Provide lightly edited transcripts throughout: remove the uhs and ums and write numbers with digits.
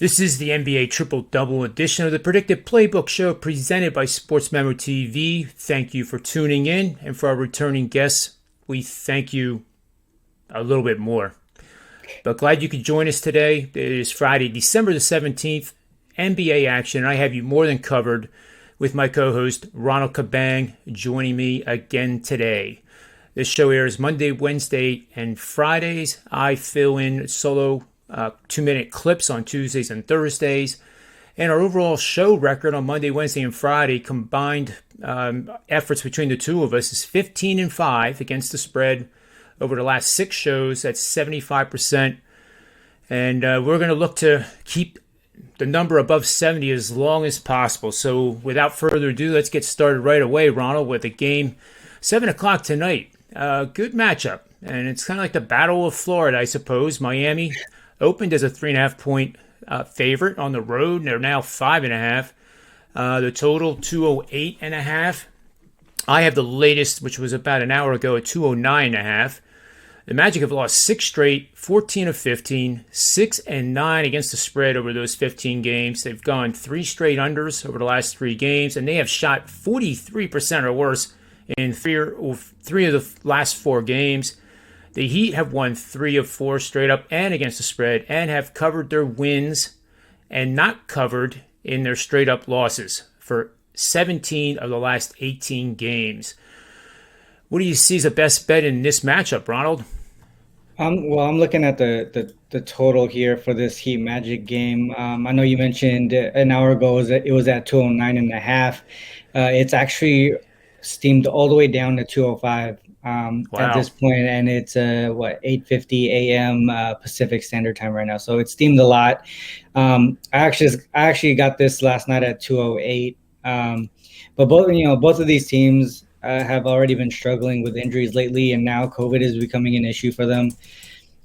This is the NBA Triple-Double edition of the Predictive Playbook Show presented by SportsMemo TV. Thank you for tuning in. And for our returning guests, we thank you a little bit more. But glad you could join us today. It is Friday, December the 17th, NBA action. I have you more than covered with my co-host, Ronald Cabang, joining me again today. This show airs Monday, Wednesday, and Fridays. I fill in solo 2-minute clips on Tuesdays and Thursdays. And our overall show record on Monday, Wednesday, and Friday, combined efforts between the two of us, is 15-5 against the spread over the last 6 shows. That's 75%. And we're going to look to keep the number above 70 as long as possible. So without further ado, let's get started right away, Ronald, with a game 7 o'clock tonight. Good matchup. And it's kind of like the Battle of Florida, I suppose. Miami opened as a 3.5-point favorite on the road, and they're now 5.5. The total 208.5. I have the latest, which was about an hour ago, at 209.5. The Magic have lost 6 straight, 14 of 15, 6-9 against the spread over those 15 games. They've gone 3 straight unders over the last 3 games, and they have shot 43% or worse in 3 of the last 4 games. The Heat have won 3 of 4 straight up and against the spread, and have covered their wins and not covered in their straight up losses for 17 of the last 18 games. What do you see as the best bet in this matchup, Ronald? Well, I'm looking at the total here for this Heat Magic game. I know you mentioned an hour ago it was at 209.5. It's actually steamed all the way down to 205 at this point, and it's 8:50 a.m. Pacific Standard Time right now. So it's steamed a lot. I actually got this last night at 208. But both of these teams have already been struggling with injuries lately, and now COVID is becoming an issue for them.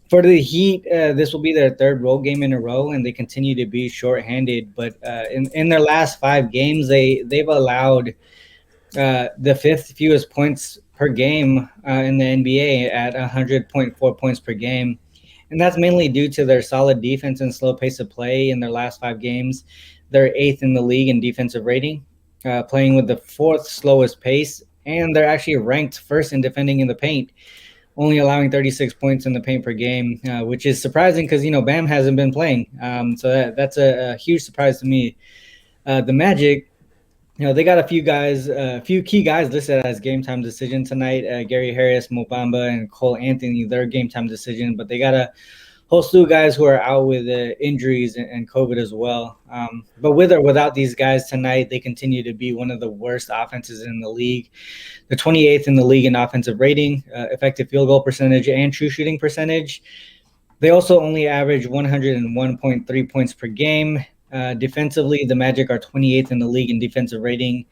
For the Heat, this will be their 3rd road game in a row, and they continue to be shorthanded. But in their last 5 games, they've allowed the 5th fewest points per game in the NBA at 100.4 points per game. And that's mainly due to their solid defense and slow pace of play in their last 5 games. They're 8th in the league in defensive rating, playing with the 4th slowest pace. And they're actually ranked 1st in defending in the paint, only allowing 36 points in the paint per game, which is surprising because, Bam hasn't been playing. So that's a huge surprise to me. The Magic, they got a few key guys listed as game time decision tonight. Gary Harris, Mo Bamba, and Cole Anthony, their game time decision. But they got a whole slew of guys who are out with injuries and COVID as well. But with or without these guys tonight, they continue to be one of the worst offenses in the league. They're 28th in the league in offensive rating, effective field goal percentage, and true shooting percentage. They also only average 101.3 points per game. Defensively, the Magic are 28th in the league in defensive rating.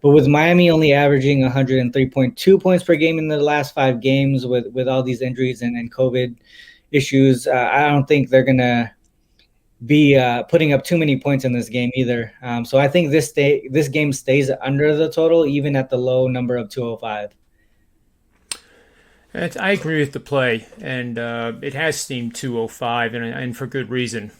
But with Miami only averaging 103.2 points per game in the last 5 games with all these injuries and COVID issues, I don't think they're going to be putting up too many points in this game either. So I think this game stays under the total, even at the low number of 205. I agree with the play, and it has steamed 205, and for good reason.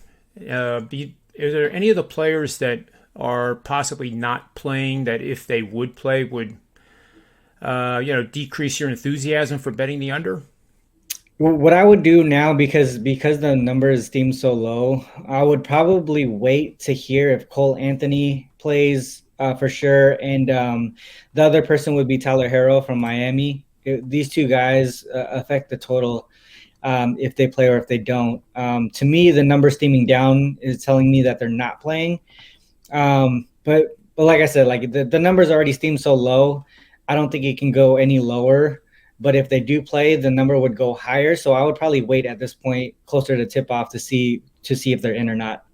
Are there any of the players that are possibly not playing that, if they would play, would decrease your enthusiasm for betting the under? What I would do now, because the numbers seem so low, I would probably wait to hear if Cole Anthony plays for sure, and the other person would be Tyler Herro from Miami. These 2 guys affect the total if they play or if they don't. To me, the number steaming down is telling me that they're not playing. But like I said, like the numbers already steam so low, I don't think it can go any lower. But if they do play, the number would go higher. So I would probably wait at this point closer to tip off to see if they're in or not.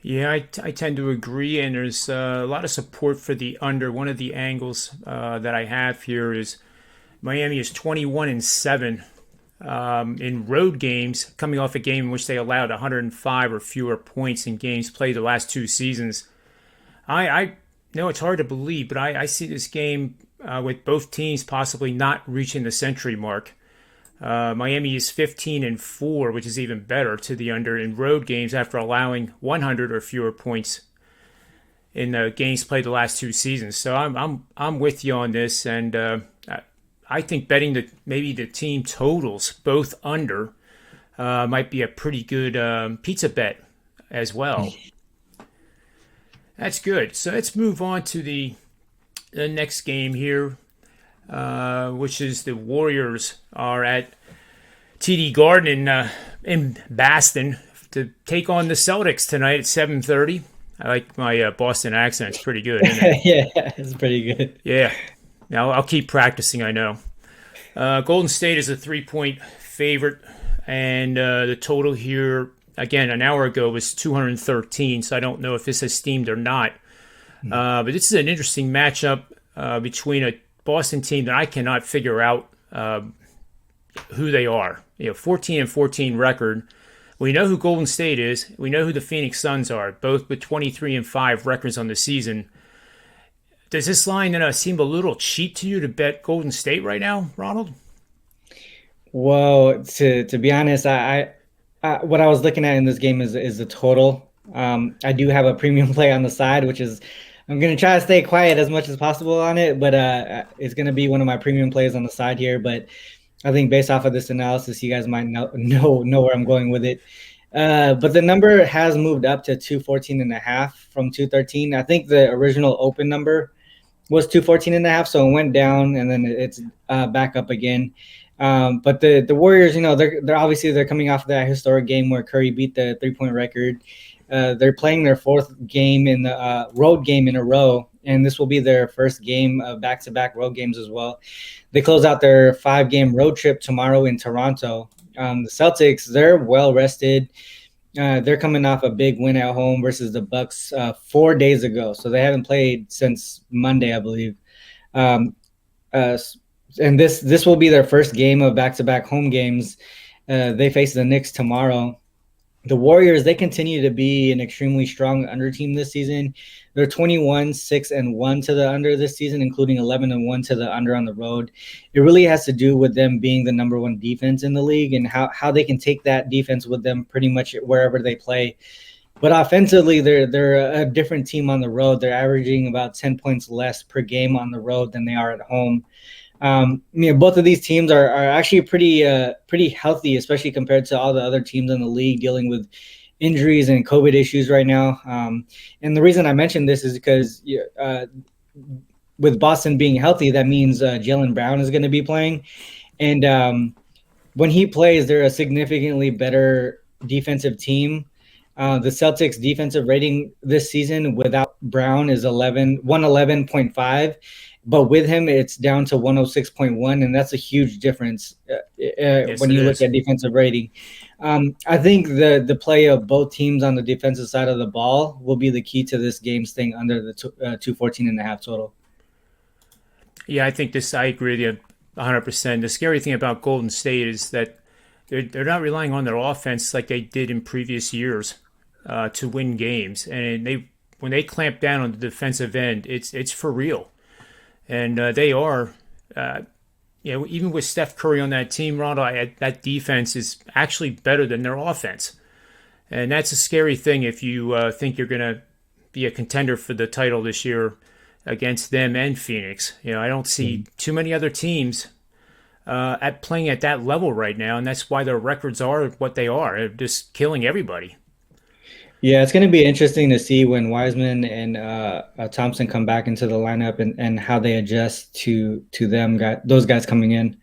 Yeah, I tend to agree, and there's a lot of support for the under. One of the angles that I have here is Miami is 21-7 in road games, coming off a game in which they allowed 105 or fewer points in games played the last 2 seasons. I know it's hard to believe, but I see this game with both teams possibly not reaching the century mark. Miami is 15-4, which is even better to the under in road games after allowing 100 or fewer points in the games played the last 2 seasons. So I'm with you on this, and I think betting maybe the team totals both under might be a pretty good pizza bet as well. That's good. So let's move on to the next game here, which is the Warriors are at TD Garden in Boston to take on the Celtics tonight at 7:30. I like my Boston accent. It's pretty good, isn't it? Yeah, it's pretty good. Yeah. Now I'll keep practicing, I know. Golden State is a 3-point favorite, and the total here, again, an hour ago was 213, so I don't know if this has steamed or not. But this is an interesting matchup between a Boston team that I cannot figure out who they are. 14-14 record. We know who Golden State is. We know who the Phoenix Suns are, both with 23-5 records on the season. Does this line seem a little cheap to you to bet Golden State right now, Ronald? Well, to be honest, I what I was looking at in this game is the total. I do have a premium play on the side, which is I'm going to try to stay quiet as much as possible on it, but it's going to be one of my premium plays on the side here. But I think based off of this analysis, you guys might know where I'm going with it. But the number has moved up to 214.5 from 213. I think the original open number was 214.5, so it went down and then it's back up again. But the Warriors, they're obviously coming off of that historic game where Curry beat the 3-point record. They're playing their fourth game in the road game in a row, and this will be their first game of back-to-back road games as well. They close out their 5-game road trip tomorrow in Toronto. The Celtics, they're well rested. They're coming off a big win at home versus the Bucks 4 days ago, so they haven't played since Monday, I believe. And this will be their first game of back-to-back home games. They face the Knicks tomorrow. The Warriors, they continue to be an extremely strong under team this season. They're 21-6-1 to the under this season, including 11-1 to the under on the road. It really has to do with them being the number one defense in the league and how they can take that defense with them pretty much wherever they play. But offensively, they're a different team on the road. They're averaging about 10 points less per game on the road than they are at home. Both of these teams are actually pretty healthy, especially compared to all the other teams in the league dealing with injuries and COVID issues right now. And the reason I mentioned this is because with Boston being healthy, that means Jaylen Brown is going to be playing. And when he plays, they're a significantly better defensive team. The Celtics defensive rating this season without Brown is 111.5. But with him, it's down to 106.1, and that's a huge difference when you look at defensive rating. I think the play of both teams on the defensive side of the ball will be the key to this game staying under the 214.5 total. Yeah, I agree with you 100%. The scary thing about Golden State is that they're not relying on their offense like they did in previous years to win games. And when they clamp down on the defensive end, it's for real. And they are, even with Steph Curry on that team, Ronald, that defense is actually better than their offense. And that's a scary thing if you think you're going to be a contender for the title this year against them and Phoenix. I don't see too many other teams playing at that level right now, and that's why their records are what they are. They're just killing everybody. Yeah, it's going to be interesting to see when Wiseman and Thompson come back into the lineup and how they adjust to those guys coming in.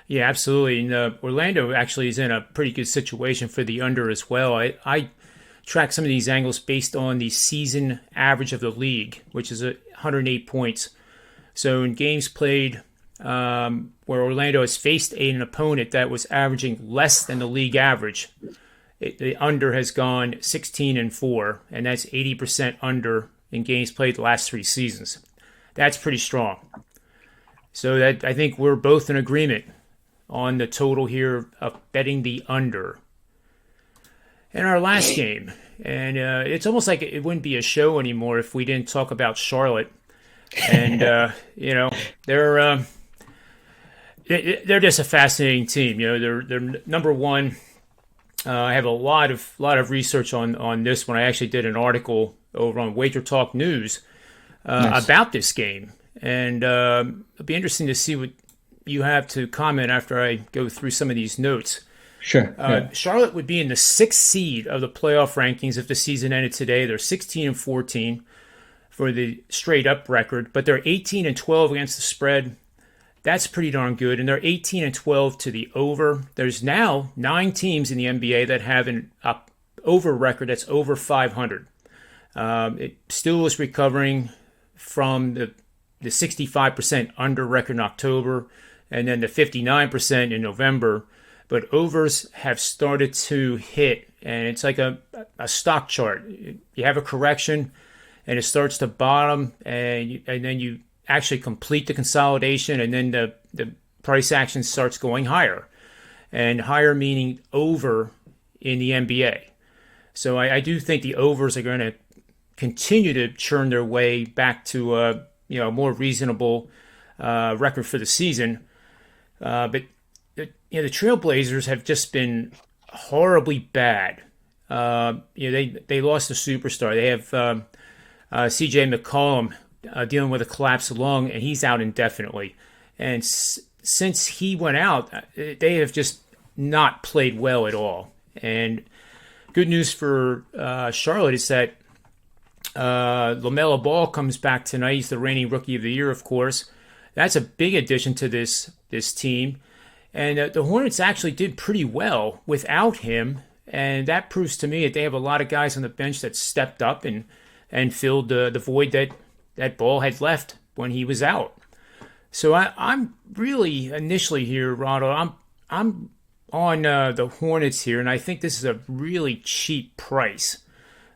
Yeah, absolutely. And Orlando actually is in a pretty good situation for the under as well. I track some of these angles based on the season average of the league, which is 108 points. So in games played where Orlando has faced an opponent that was averaging less than the league average, the under has gone 16-4, and that's 80% under in games played the last 3 seasons. That's pretty strong. So that I think we're both in agreement on the total here of betting the under. And our last game, and it's almost like it wouldn't be a show anymore if we didn't talk about Charlotte. And they're they're just a fascinating team. They're number one. I have a lot of research on this one. I actually did an article over on Wager Talk News Nice. about this game, and it'll be interesting to see what you have to comment after I go through some of these notes. Sure. Yeah. Charlotte would be in the sixth seed of the playoff rankings if the season ended today. They're 16-14 for the straight up record, but they're 18-12 against the spread. That's pretty darn good, and they're 18-12 to the over. There's now 9 teams in the NBA that have an over record that's over 500. It still is recovering from the 65% under record in October, and then the 59% in November. But overs have started to hit, and it's like a stock chart. You have a correction, and it starts to bottom, and then you actually complete the consolidation, and then the price action starts going higher. And higher meaning over in the NBA. So I do think the overs are going to continue to churn their way back to a more reasonable record for the season. But the Trailblazers have just been horribly bad. They lost a superstar. They have C.J. McCollum dealing with a collapsed lung, and he's out indefinitely. And since he went out, they have just not played well at all. And good news for Charlotte is that LaMelo Ball comes back tonight. He's the reigning Rookie of the Year, of course. That's a big addition to this team. And the Hornets actually did pretty well without him. And that proves to me that they have a lot of guys on the bench that stepped up and filled the void that Ball had left when he was out. So I'm really initially here, Ronald. I'm on the Hornets here, and I think this is a really cheap price.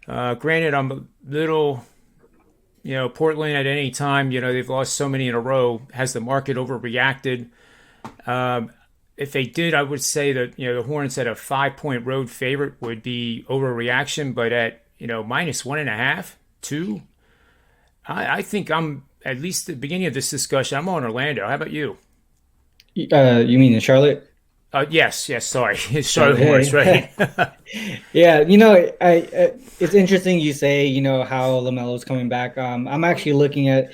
Granted, I'm a little, Portland at any time, they've lost so many in a row. Has the market overreacted? If they did, I would say that the Hornets at a 5-point road favorite would be overreaction, but at minus 1.5, 2. I think I'm, at least at the beginning of this discussion, I'm on Orlando. How about you? You mean in Charlotte? Yes, sorry. Charlotte Hornets, right? Yeah, it's interesting you say, how LaMelo's coming back. I'm actually looking at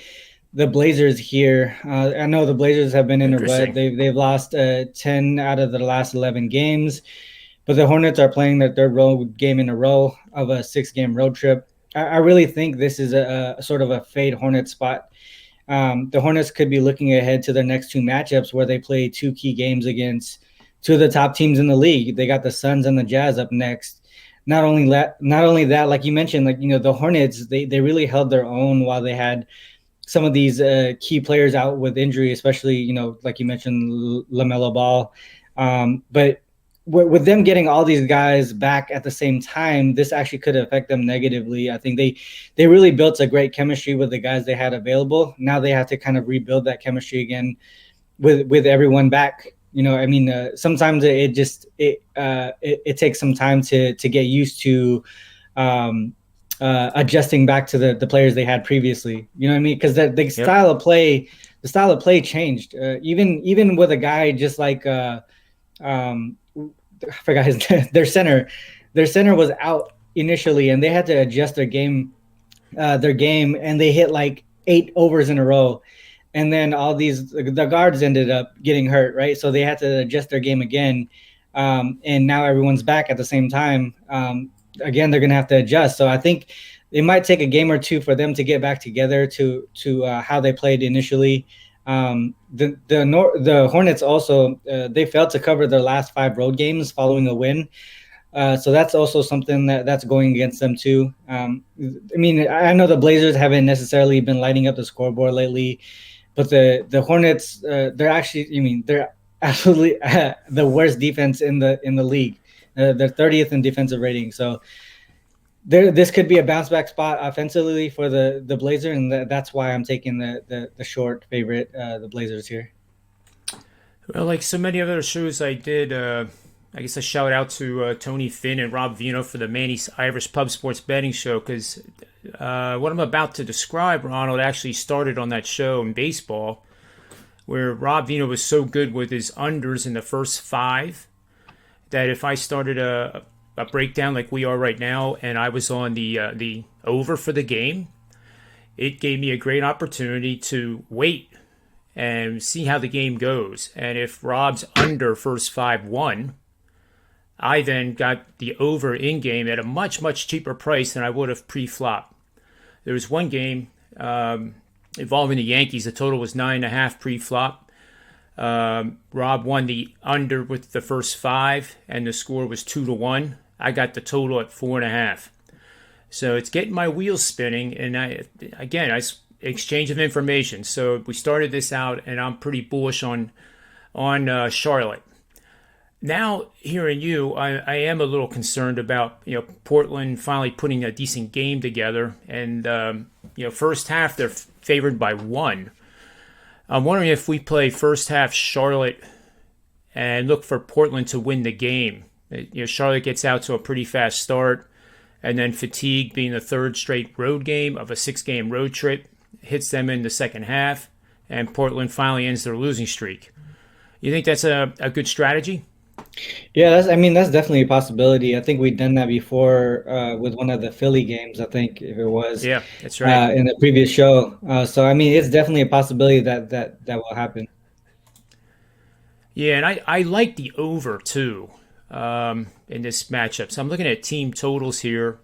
the Blazers here. I know the Blazers have been in a rut. They've lost 10 out of the last 11 games, but the Hornets are playing their third road game in a row of a 6-game road trip. I really think this is a sort of a fade Hornets spot. The Hornets could be looking ahead to their next 2 matchups where they play 2 key games against 2 of the top teams in the league. They got the Suns and the Jazz up next. Not only that, like you mentioned, the Hornets, they really held their own while they had some of these key players out with injury, especially, like you mentioned, LaMelo Ball. But with them getting all these guys back at the same time, this actually could affect them negatively. I think they really built a great chemistry with the guys they had available. Now they have to kind of rebuild that chemistry again with everyone back. Sometimes it takes some time to get used to adjusting back to the players they had previously. You know what I mean? Because the style of play changed. Even with a guy just like I forgot his name. Their center was out initially, and they had to adjust their game, and they hit like 8 overs in a row. And then the guards ended up getting hurt, right? So they had to adjust their game again. And now everyone's back at the same time. Again, they're going to have to adjust. So I think it might take a game or 2 for them to get back together to how they played initially. The Hornets also, they failed to cover their last 5 road games following a win. So that's also something that's going against them too. I know the Blazers haven't necessarily been lighting up the scoreboard lately, but the Hornets, they're absolutely the worst defense in the league. They're 30th in defensive rating. So this could be a bounce back spot offensively for the Blazers, and that's why I'm taking the short favorite, the Blazers here. Well, like so many other shows I did, I guess a shout out to Tony Finn and Rob Vino for the Manny's Irish Pub Sports Betting Show, because what I'm about to describe, Ronald, actually started on that show in baseball. where Rob Vino was so good with his unders in the first five that if I started a breakdown like we are right now and I was on the over for the game, it gave me a great opportunity to wait and see how the game goes. And if Rob's under first five won, I then got the over in game at a much, much cheaper price than I would have pre-flop. There was one game involving the Yankees. The total was 9.5 pre-flop. Rob won the under with the first five, and the score was 2-1. I got the total at 4.5. So it's getting my wheels spinning, and I exchange of information. So we started this out, and I'm pretty bullish on Charlotte. Now, hearing you, I am a little concerned about Portland finally putting a decent game together, and first half they're favored by 1. I'm wondering if we play first half Charlotte and look for Portland to win the game. Charlotte gets out to a pretty fast start, and then fatigue being the third straight road game of a 6-game road trip hits them in the second half, and Portland finally ends their losing streak. You think that's a good strategy? Yeah, that's definitely a possibility. I think we've done that before with one of the Philly games, I think if it was. Yeah, that's right. In the previous show. So it's definitely a possibility that will happen. Yeah, and I like the over too in this matchup. So I'm looking at team totals here.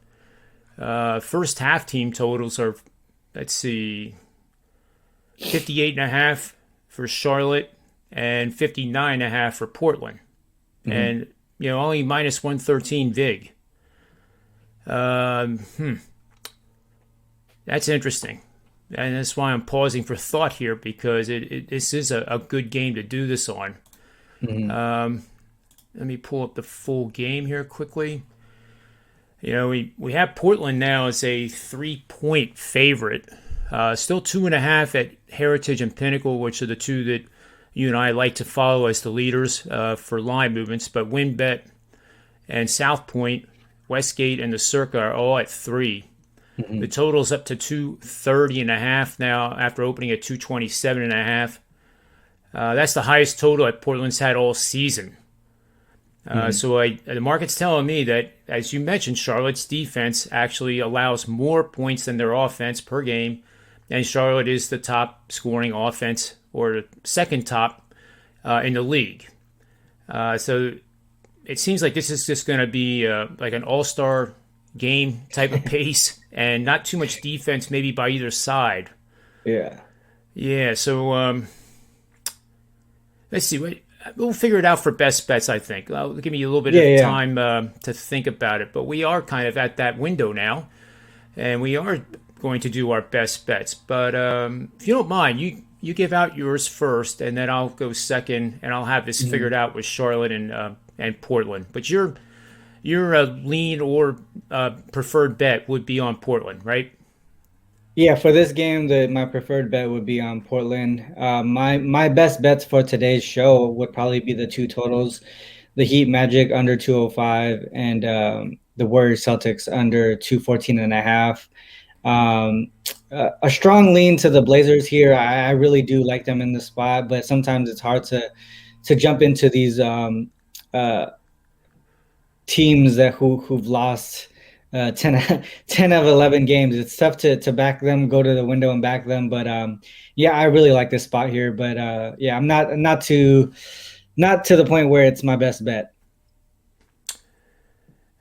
First half team totals are, let's see, 58.5 for Charlotte and 59.5 for Portland. Mm-hmm. And, only minus 113 VIG. That's interesting. And that's why I'm pausing for thought here, because this is a good game to do this on. Mm-hmm. Let me pull up the full game here quickly. We have Portland now as a 3-point favorite. Still 2.5 at Heritage and Pinnacle, which are the two that you and I like to follow as the leaders for line movements. But WinBet and South Point, Westgate, and the Circa are all at 3. Mm-hmm. The total's up to 230.5 now after opening at 227.5. That's the highest total that Portland's had all season. So the market's telling me that, as you mentioned, Charlotte's defense actually allows more points than their offense per game, and Charlotte is the top scoring offense, or the second top in the league. So it seems like this is just going to be like an all-star game type of pace, and not too much defense maybe by either side. Yeah. So let's see. We'll figure it out for best bets, I think. Give me a little bit of time to think about it. But we are kind of at that window now, and we are going to do our best bets. But if you don't mind, you give out yours first, and then I'll go second, and I'll have this figured out with Charlotte and Portland. But your lean or preferred bet would be on Portland, right? Yeah, for this game, my preferred bet would be on Portland. My best bets for today's show would probably be the two totals: the Heat Magic under 205 and the Warriors Celtics under 214.5. A strong lean to the Blazers here. I really do like them in the spot, but sometimes it's hard to jump into these teams who've lost 10 of 11 games. It's tough to back them, go to the window and back them. But I really like this spot here. But I'm not to the point where it's my best bet.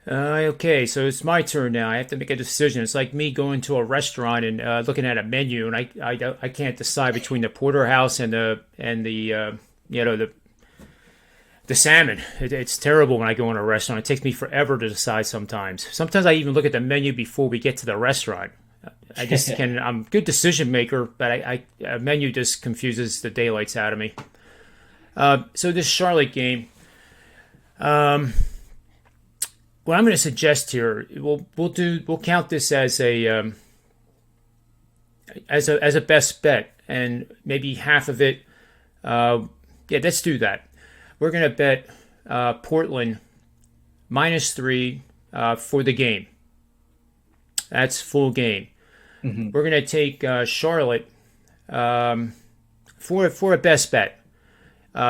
Okay, so it's my turn now. I have to make a decision. It's like me going to a restaurant and looking at a menu, and I can't decide between the porterhouse and the salmon. It's terrible when I go in a restaurant. It takes me forever to decide sometimes. Sometimes I even look at the menu before we get to the restaurant. I just I'm a good decision maker, but a menu just confuses the daylights out of me. So this Charlotte game, what I'm going to suggest here, we'll count this as a best bet, and maybe half of it. Let's do that. We're going to bet Portland -3 for the game. That's full game. Mm-hmm. We're going to take Charlotte for a best bet,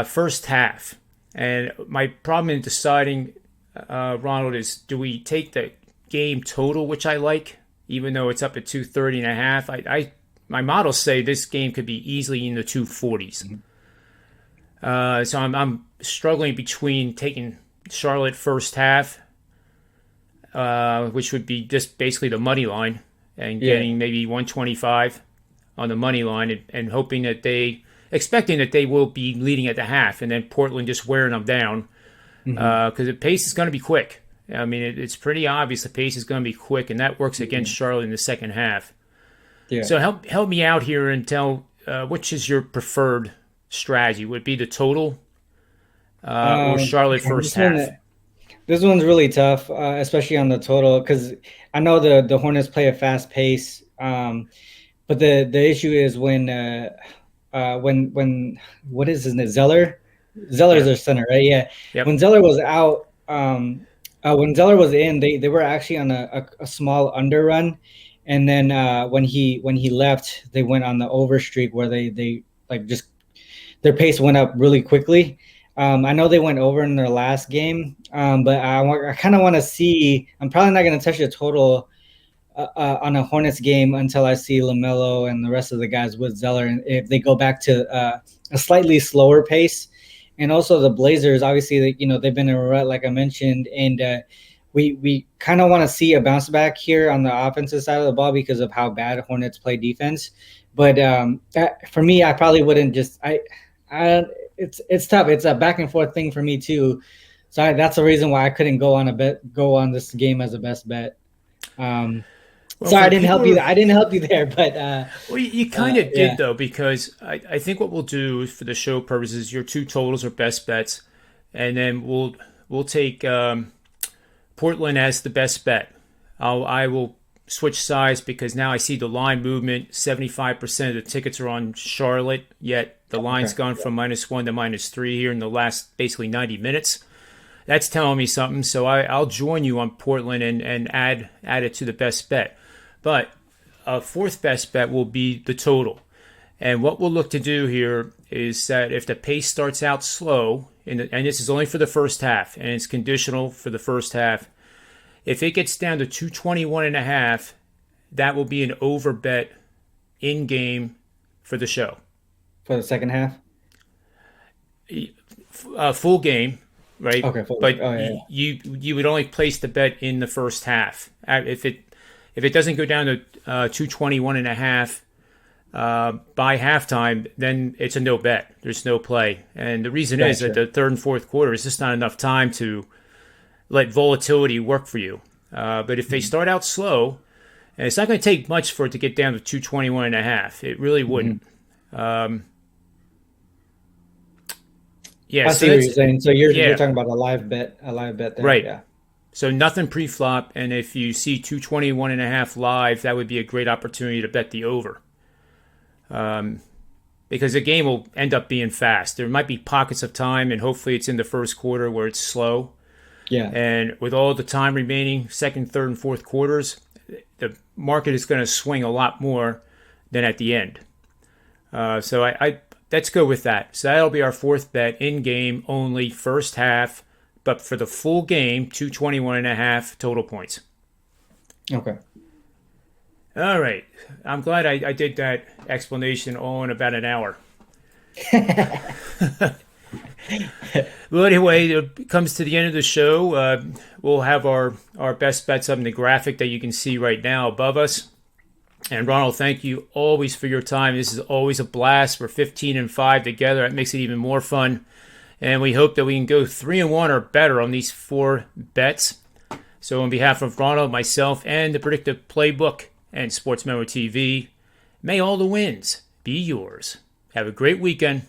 first half. And my problem in deciding, Ronald, is do we take the game total, which I like, even though it's up at 230.5. My models say this game could be easily in the 240s. So I'm struggling between taking Charlotte first half, which would be just basically the money line, and getting maybe 125 on the money line, and hoping that expecting that they will be leading at the half, and then Portland just wearing them down, because the pace is going to be quick. I mean, it's pretty obvious the pace is going to be quick, and that works against Charlotte in the second half. Yeah. So help me out here and tell which is your preferred strategy. Would it be the total or Charlotte first half? This one's really tough, especially on the total, because I know the Hornets play a fast pace, but the issue is when what is his name? Zeller's their center, right? Yeah. Yep. When Zeller was out, when Zeller was in, they were actually on a small under run, and then when he left, they went on the over streak where they like just their pace went up really quickly. I know they went over in their last game, but I kind of want to see. I'm probably not going to touch the total on a Hornets game until I see LaMelo and the rest of the guys with Zeller, and if they go back to a slightly slower pace. And also the Blazers, obviously, they've been in a rut, like I mentioned, and we kind of want to see a bounce back here on the offensive side of the ball because of how bad Hornets play defense. But for me, I probably wouldn't just it's tough. It's a back and forth thing for me too. So that's the reason why I couldn't go on this game as a best bet. Sorry, I didn't help you. I didn't help you there, but well, you kind of did though, because I think what we'll do for the show purposes, your two totals are best bets, and then we'll take Portland as the best bet. I will switch sides because now I see the line movement. 75% of the tickets are on Charlotte, yet the line's gone from -1 to -3 here in the last basically 90 minutes. That's telling me something. So I'll join you on Portland and add it to the best bet. But a fourth best bet will be the total. And what we'll look to do here is that if the pace starts out slow, and this is only for the first half, and it's conditional for the first half, if it gets down to 221.5, that will be an over bet in game for the show. For the second half? Full game, right? Okay, full but game. You would only place the bet in the first half. If it doesn't go down to 221.5 by halftime, then it's a no bet. There's no play. And the reason is that the third and fourth quarter is just not enough time to let volatility work for you. But if they start out slow, and it's not going to take much for it to get down to 221.5. It really wouldn't. I see what you're saying. So you're talking about a live bet there. Right. Yeah. So nothing pre-flop, and if you see 221.5 live, that would be a great opportunity to bet the over. Because the game will end up being fast. There might be pockets of time, and hopefully it's in the first quarter where it's slow. Yeah. And with all the time remaining, second, third, and fourth quarters, the market is going to swing a lot more than at the end. So I let's go with that. So that'll be our fourth bet, in game only, first half. But for the full game, 221.5 total points. Okay. All right. I'm glad I did that explanation all in about an hour. Well, anyway, it comes to the end of the show. We'll have our best bets up in the graphic that you can see right now above us. And Ronald, thank you always for your time. This is always a blast. We're 15-5 together. That makes it even more fun. And we hope that we can go 3-1 or better on these four bets. So on behalf of Ronald, myself, and the Predictive Playbook and SportsMemo TV, may all the wins be yours. Have a great weekend.